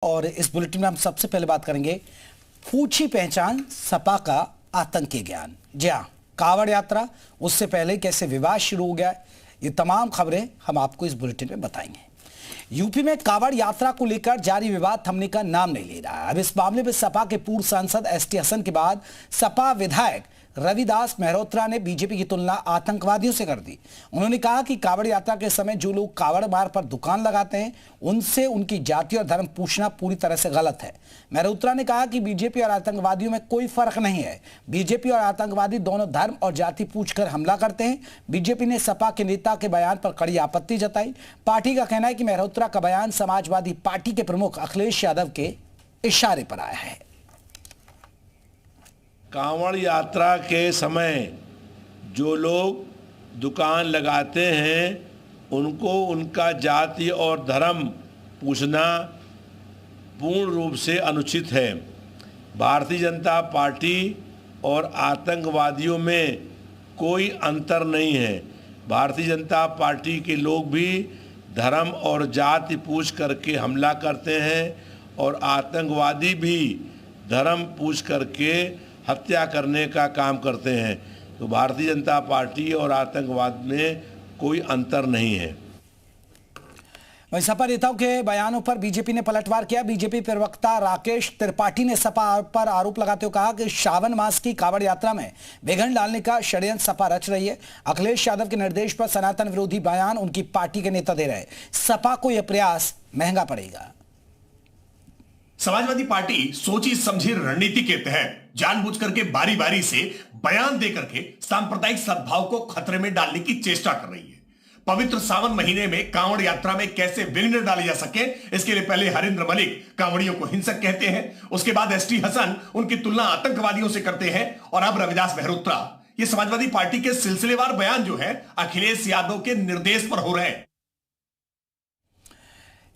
और इस बुलेटिन में हम सबसे पहले बात करेंगे पूछी पहचान सपा का आतंकी ज्ञान। जी हाँ, कांवड़ यात्रा, उससे पहले कैसे विवाद शुरू हो गया, ये तमाम खबरें हम आपको इस बुलेटिन में बताएंगे। यूपी में कांवड़ यात्रा को लेकर जारी विवाद थमने का नाम नहीं ले रहा है। अब इस मामले में सपा के पूर्व सांसद एसटी हसन के बाद सपा विधायक रविदास मेहरोत्रा ने बीजेपी की तुलना आतंकवादियों से कर दी। उन्होंने कहा कि कांवड़ यात्रा के समय जो लोग कांवड़ मार्ग पर दुकान लगाते हैं उनसे उनकी जाति और धर्म पूछना पूरी तरह से गलत है। मेहरोत्रा ने कहा कि बीजेपी और आतंकवादियों में कोई फर्क नहीं है। बीजेपी और आतंकवादी दोनों धर्म और जाति पूछकर हमला करते हैं। बीजेपी ने सपा के नेता के बयान पर कड़ी आपत्ति जताई। पार्टी का कहना है कि मेहरोत्रा का बयान समाजवादी पार्टी के प्रमुख अखिलेश यादव के इशारे पर आया है। कांवड़ यात्रा के समय जो लोग दुकान लगाते हैं उनको उनका जाति और धर्म पूछना पूर्ण रूप से अनुचित है। भारतीय जनता पार्टी और आतंकवादियों में कोई अंतर नहीं है। भारतीय जनता पार्टी के लोग भी धर्म और जाति पूछ करके हमला करते हैं और आतंकवादी भी धर्म पूछ करके हत्या करने का काम करते हैं। तो भारतीय जनता पार्टी और आतंकवाद में कोई अंतर नहीं है। वहीं सपा नेताओं के बयानों पर बीजेपी ने पलटवार किया। बीजेपी प्रवक्ता राकेश त्रिपाठी ने सपा पर आरोप लगाते हुए कहा कि श्रावण मास की कांवड़ यात्रा में विघ्न डालने का षड्यंत्र सपा रच रही है। अखिलेश यादव के निर्देश पर सनातन विरोधी बयान उनकी पार्टी के नेता दे रहे हैं। सपा को यह प्रयास महंगा पड़ेगा। समाजवादी पार्टी सोची समझी रणनीति के तहत जानबूझ करके बारी बारी से बयान देकर के सांप्रदायिक सद्भाव को खतरे में डालने की चेष्टा कर रही है। पवित्र सावन महीने में कांवड़ यात्रा में कैसे विघ्न डाले जा सके, इसके लिए पहले हरिंद्र मलिक कांवड़ियों को हिंसक कहते हैं, उसके बाद एसटी हसन उनकी तुलना आतंकवादियों से करते हैं और अब रविदास मेहरोत्रा। ये समाजवादी पार्टी के सिलसिलेवार बयान जो है अखिलेश यादव के निर्देश पर हो रहे हैं।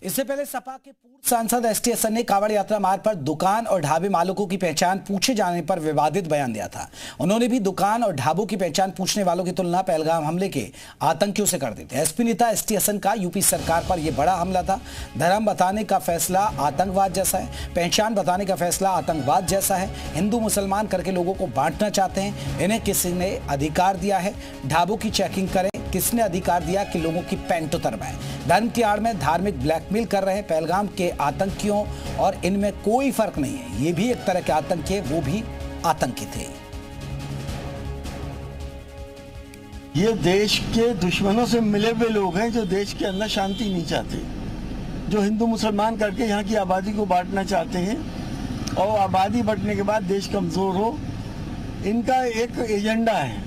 इससे पहले सपा के पूर्व सांसद एसटी हसन ने कांवड़ यात्रा मार्ग पर दुकान और ढाबे मालिकों की पहचान पूछे जाने पर विवादित बयान दिया था। उन्होंने भी दुकान और ढाबों की पहचान पूछने वालों की तुलना पहलगाम हमले के आतंकियों से कर दी थी। एसपी नेता एसटी हसन का यूपी सरकार पर यह बड़ा हमला था। धर्म बताने का फैसला आतंकवाद जैसा है, पहचान बताने का फैसला आतंकवाद जैसा है। हिंदू मुसलमान करके लोगों को बांटना चाहते हैं, इन्हें किसी ने अधिकार दिया है। ढाबों की चेकिंग करें, किसने अधिकार दिया कि लोगों की पैंट उतरवाएं। धर्म की आड़ में धार्मिक ब्लैकमेल कर रहे हैं पहलगाम के आतंकियों, और इनमें कोई फर्क नहीं है। ये भी एक तरह के आतंकी है, वो भी आतंकी थे। ये देश के दुश्मनों से मिले हुए लोग हैं जो देश के अंदर शांति नहीं चाहते, जो हिंदू मुसलमान करके यहाँ की आबादी को बांटना चाहते हैं और आबादी बढ़ने के बाद देश कमजोर हो। इनका एक एजेंडा है,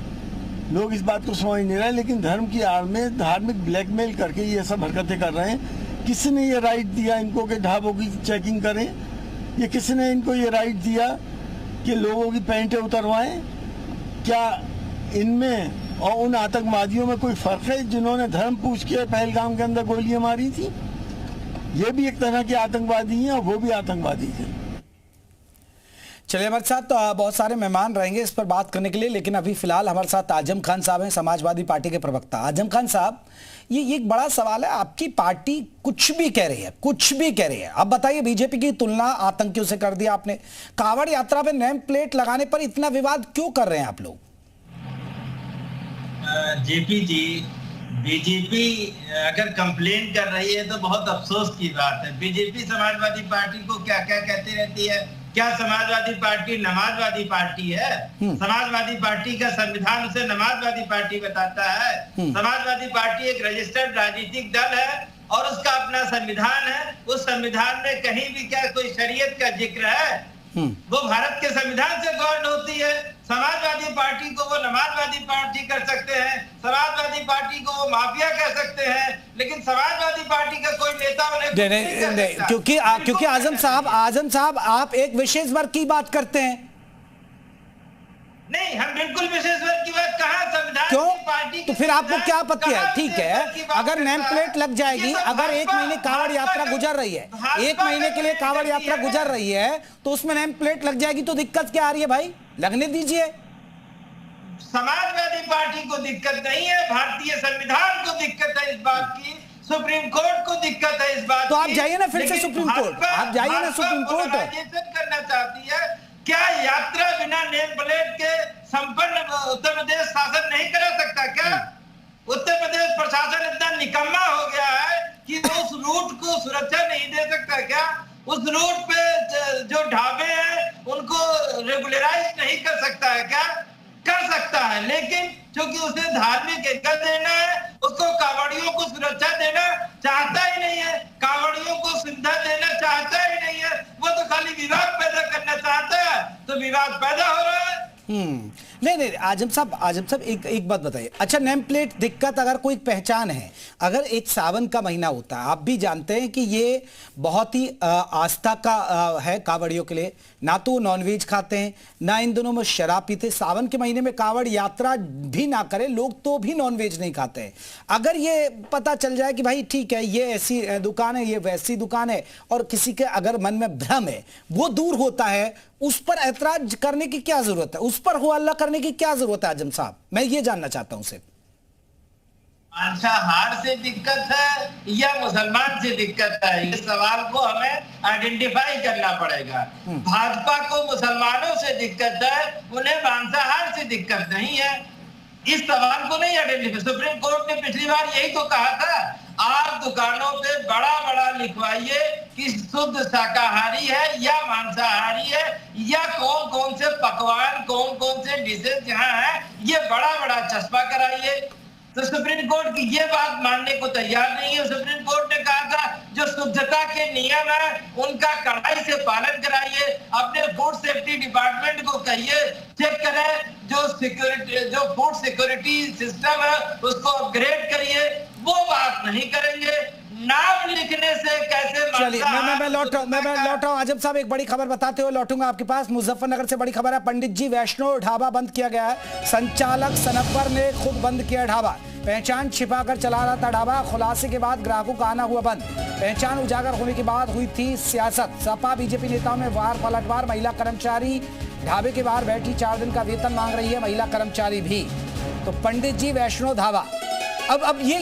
लोग इस बात को समझ नहीं रहे, लेकिन धर्म की आड़ में धार्मिक ब्लैकमेल करके ये सब हरकतें कर रहे हैं। किसने ये राइट दिया इनको कि ढाबों की चेकिंग करें? ये किसने इनको ये राइट दिया कि लोगों की पैंटें उतरवाएं? क्या इनमें और उन आतंकवादियों में कोई फर्क है जिन्होंने धर्म पूछ के पहलगाम के अंदर गोलियां मारी थी? ये भी एक तरह के आतंकवादी हैं और वो भी आतंकवादी थे। चलिए, हमारे साथ बहुत सारे मेहमान रहेंगे इस पर बात करने के लिए, लेकिन अभी फिलहाल हमारे साथ आजम खान साहब हैं, समाजवादी पार्टी के प्रवक्ता। आजम खान साहब, ये एक बड़ा सवाल है। आपकी पार्टी कुछ भी कह रही है, कुछ भी कह रही है। अब बताइए, बीजेपी की तुलना आतंकियों से कर दिया आपने। कांवड़ यात्रा पे नेम प्लेट लगाने पर इतना विवाद क्यों कर रहे हैं आप लोग? जेपी जी, बीजेपी अगर कंप्लेन कर रही है तो बहुत अफसोस की बात है। बीजेपी समाजवादी पार्टी को क्या क्या कहती रहती है। क्या समाजवादी पार्टी नमाजवादी पार्टी है? समाजवादी पार्टी का संविधान उसे नमाजवादी पार्टी बताता है। समाजवादी पार्टी एक रजिस्टर्ड राजनीतिक दल है और उसका अपना संविधान है। उस संविधान में कहीं भी क्या कोई शरीयत का जिक्र है? वो भारत के संविधान से गवर्न होती है। समाजवादी पार्टी को वो नमाजवादी पार्टी कर सकते हैं, समाजवादी पार्टी को वो माफिया कह सकते हैं, लेकिन समाजवादी पार्टी का कोई नेता उन्हें नहीं, क्योंकि आजम साहब आप एक विशेष वर्ग की बात करते हैं। नहीं, हम बिल्कुल विशेष वर्ग की बात कहाँ, संविधान क्यों? पार्टी तो फिर आपको क्या आपत्ति है? ठीक है, अगर नेम प्लेट लग जाएगी, अगर एक महीने कांवड़ यात्रा गुजर रही है, एक महीने के लिए कांवड़ यात्रा गुजर रही है, तो उसमें नेम प्लेट लग जाएगी तो दिक्कत क्या आ रही है भाई? लगने दीजिए। समाजवादी पार्टी को दिक्कत नहीं है, भारतीय संविधान को दिक्कत है इस बात की। सुप्रीम कोर्ट को दिक्कत है इस बात तो आप की, जाइए ना फिर से लेकिन सुप्रीम कोर्ट, भाजपा- आप जाइए ना भाजपा सुप्रीम कोर्ट। मोडर्नाइजेशन करना चाहती है। क्या यात्रा बिना नेम प्लेट के संपन्न उत्तर प्रदेश शासन नहीं करा सकता क्या? उत्तर प्रदेश प्रशासन इतना निकम्मा हो गया है कि वो उस रूट को सुरक्षा नहीं दे सकता क्या? उस रूट पे जो ढाबे हैं उनको रेगुलराइज नहीं कर सकता है क्या? कर सकता है, लेकिन क्योंकि उसे धार्मिक एकता देना है, उसको कांवड़ियों को सुरक्षा देना चाहता ही नहीं है, कांवड़ियों को सुविधा देना चाहता ही नहीं है, वो तो खाली विवाद पैदा करना चाहता है, तो विवाद पैदा हो रहा है। नहीं, आजम साहब एक बात बताइए। अच्छा, नेम प्लेट दिक्कत अगर कोई पहचान है, अगर एक सावन का महीना होता है, आप भी जानते हैं कि ये बहुत ही आस्था का है कांवड़ियों के लिए, ना तो नॉनवेज खाते हैं ना इन दिनों में शराब पीते। सावन के महीने में कांवड़ यात्रा भी ना करें लोग तो भी नॉनवेज नहीं खाते हैं। अगर ये पता चल जाए कि भाई ठीक है ये ऐसी दुकान है ये वैसी दुकान है, और किसी के अगर मन में भ्रम है वो दूर होता है, उस पर ऐतराज करने की क्या जरूरत है, उस पर हो अल्लाह करने की क्या जरूरत है? आजम साहब, मैं ये जानना चाहता हूं सिर्फ। मांसाहार से दिक्कत है या मुसलमान से दिक्कत है, इस सवाल को हमें आइडेंटिफाई करना पड़ेगा। भाजपा को मुसलमानों से दिक्कत है, उन्हें मांसाहार से दिक्कत नहीं है। इस सवाल को नहीं आइडेंटिफाई। सुप्रीम कोर्ट ने पिछली बार यही तो कहा था, आप दुकानों पे बड़ा बड़ा लिखवाइए कि शुद्ध शाकाहारी है या मांसाहारी है, या कौन कौन से पकवान कौन कौन से डिशेज यहाँ है, ये बड़ा बड़ा चस्पा कराइए। तो सुप्रीम कोर्ट की ये बात मानने को तैयार नहीं है। सुप्रीम कोर्ट ने कहा था जो शुद्धता के नियम है उनका कड़ाई से पालन कराइए, अपने फूड सेफ्टी डिपार्टमेंट को कहिए चेक करें, जो फूड सिक्योरिटी सिस्टम है उसको अपग्रेड करिए। वो बात नहीं करेंगे। नाम लिखने से कैसे? चलिए मैं लौट रहा हूं। आजम साहब, एक बड़ी खबर बताते हुए लौटूंगा आपके पास। मुजफ्फरनगर से बड़ी खबर है, पंडित जी वैष्णो ढाबा बंद किया गया है। संचालक सनब्बर ने खुद बंद किया ढाबा। पहचान छिपाकर चला रहा था ढाबा, खुलासे के बाद ग्राहकों का आना हुआ बंद। पहचान उजागर होने के बाद हुई थी सियासत। सपा बीजेपी नेताओं में वार पलटवार। महिला कर्मचारी ढाबे के बाहर बैठी 4 दिन का वेतन मांग रही है, महिला कर्मचारी भी। तो पंडित जी वैष्णो ढाबा, अब ये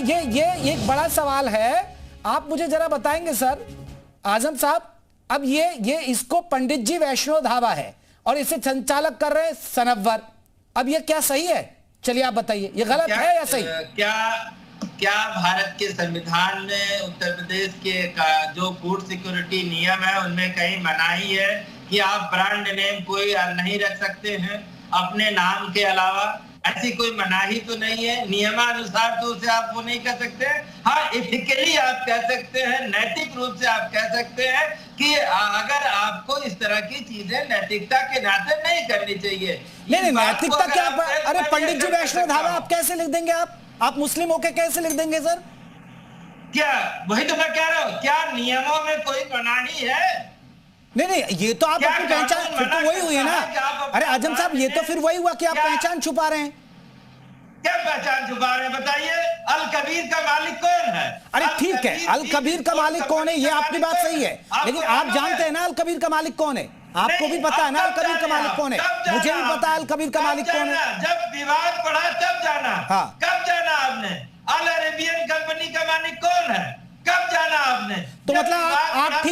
एक बड़ा सवाल है, आप मुझे जरा बताएंगे सर आजम साहब। अब ये इसको पंडित जी वैष्णो ढाबा है और इसे संचालक कर रहे हैं सनब्बर। अब ये क्या सही है? चलिए आप बताइए, ये गलत है या सही? क्या भारत के संविधान में उत्तर प्रदेश के जो फूड सिक्योरिटी नियम है उनमें कहीं मनाही है कि आप ब्रांड नेम कोई नहीं रख सकते हैं अपने नाम के अलावा? ऐसी कोई मनाही तो नहीं है, नियमानुसार तो उसे आप वो नहीं कर सकते। हाँ, इथिकली आप कह सकते हैं, नैतिक रूप से आप कह सकते हैं कि अगर आपको इस तरह की चीजें नैतिकता के नाते नहीं करनी चाहिए। नहीं, नैतिकता क्या? अरे पंडित जी वैष्णो ढाबा आप कैसे लिख देंगे? आप मुस्लिम होके कैसे लिख देंगे सर? क्या? वही तो मैं कह रहा हूँ, क्या नियमों में कोई मनाही है? नहीं, ये तो आप अपनी पहचान, फिर तो वही हुई है ना। अरे आजम साहब, ये तो फिर वही हुआ कि आप पहचान छुपा रहे हैं। क्या पहचान छुपा रहे हैं बताइए? अल कबीर का मालिक कौन है? अरे ठीक है, अल कबीर का मालिक कौन है ये आपकी बात सही है, लेकिन आप जानते हैं ना अल कबीर का मालिक कौन है? आपको भी पता है ना अल कबीर का मालिक कौन है? मुझे भी पता है अल कबीर का मालिक कौन है। जब विवाद बढ़ा तब जाना। हाँ, कब जाना आपने? अल अरेबियन कंपनी का मालिक कौन है? कब जाना आपने? तो मतलब आप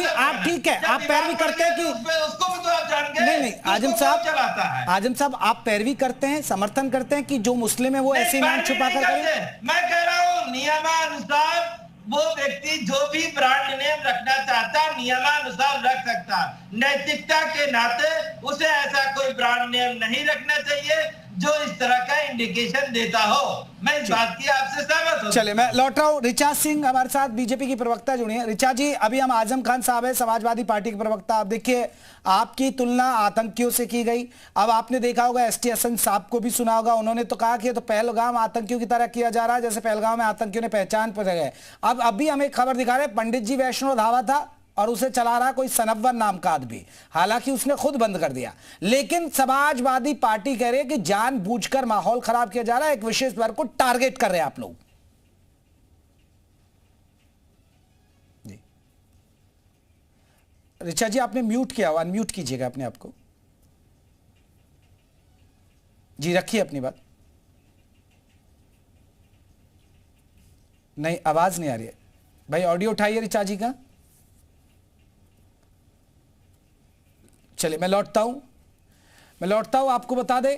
ठीक है, आप पैरवी करते हैं कि उसको भी तो आप जान गए। नहीं आजम साहब, आप पैरवी करते हैं, समर्थन करते हैं कि जो मुस्लिम है वो ऐसे नाम छुपा कर करें? मैं कह रहा हूँ नियमानुसार वो व्यक्ति जो भी ब्रांड नेम रखना चाहता है नियमानुसार रख सकता। नैतिकता के नाते उसे ऐसा कोई ब्रांड नेम नहीं रखना चाहिए जो इस तरह का इंडिकेशन देता हो। मैं इस बात की आपसे सहमत हूं। चलिए मैं लौट रहा हूं। रिचा सिंह हमारे साथ बीजेपी की प्रवक्ता जुड़ी हैं। रिचा जी, अभी हम आजम खान साहब है समाजवादी पार्टी के प्रवक्ता। आप देखिए, आपकी तुलना आतंकियों से की गई। अब आपने देखा होगा एसटी हसन साहब को भी सुना होगा, उन्होंने तो कहा कि तो पहलगाम आतंकियों की तरह किया जा रहा है जैसे पहलगाम में आतंकियों ने पहचान पर गए। अब अभी हम एक खबर दिखा रहे हैं, पंडित जी वैष्णो ढाबा था और उसे चला रहा कोई सनब्बर नाम का आदमी, हालांकि उसने खुद बंद कर दिया। लेकिन समाजवादी पार्टी कह रही है कि जानबूझकर माहौल खराब किया जा रहा है, एक विशेष वर्ग को टारगेट कर रहे हैं आप लोग। जी रिचा जी, आपने म्यूट किया, अनम्यूट कीजिएगा अपने आप को। जी रखिए अपनी बात। नहीं, आवाज नहीं आ रही है। भाई ऑडियो उठाइए ऋचा जी का। चलिए मैं लौटता हूं आपको बता दे